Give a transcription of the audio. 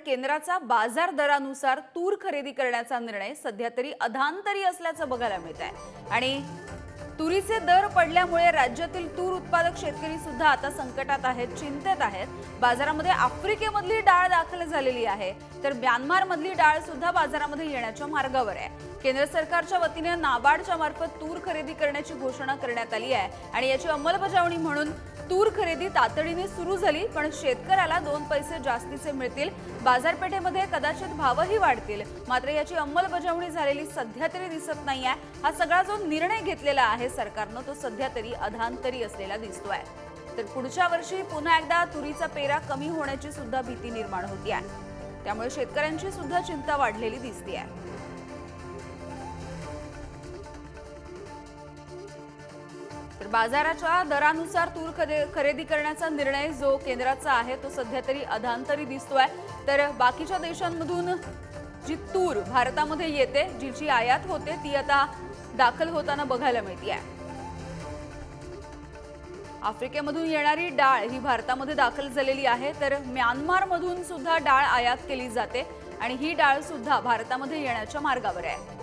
केंद्राचा बाजार दरानुसार तूर खरेदी करण्याचा निर्णय सध्या तरी अधांतरी असल्याचं बघायला मिळत आहे। आणि तुरीचे दर पडल्यामुळे राज्यातील तूर उत्पादक शेतकरी सुद्धा आता संकटात आहेत, चिंतेत आहेत। बाजारामध्ये आफ्रिकेमधली डाळ दाखल झालेली आहे, तर म्यानमारमधली डाळ सुद्धा बाजारामध्ये येण्याच्या मार्गावर आहे। केंद्र सरकारच्या वतीने नाबार्डच्या मार्फत तूर खरेदी करण्याची घोषणा करण्यात आली आहे आणि याची अंमलबजावणी म्हणून तूर खरेदी तातडीने सुरू झाली, पण शेतकऱ्याला 2 पैसे जास्तीचे मिळतील, बाजारपेठेमध्ये कदाचित भावही वाढतील, मात्र याची अंमलबजावणी झालेली सध्या तरी दिसत नाहीये। हा सगळा जो निर्णय घेतलेला आहे सरकारनं तो सध्या तरी अधांतरी असलेला दिसतोय। तर पुढच्या वर्षी पुन्हा एकदा तुरीचा पेरा कमी होण्याची सुद्धा भीती निर्माण होती आहे, त्यामुळे शेतकऱ्यांची सुद्धा चिंता वाढलेली दिसते। तर बाजाराच्या दरानुसार तूर खरेदी करण्याचा निर्णय जो केंद्राचा आहे तो सध्या तरी अधांतरी दिसतोय। तर बाकीच्या देशांमधून जी तूर भारतामध्ये येते, जिची आयात होते, ती आता दाखल होताना बघायला मिळते आहे। आफ्रिकेमधून येणारी डाळ ही भारतामध्ये दाखल झालेली आहे, तर म्यानमारमधून सुद्धा डाळ आयात केली जाते आणि ही डाळ सुद्धा भारतामध्ये येण्याच्या मार्गावर आहे।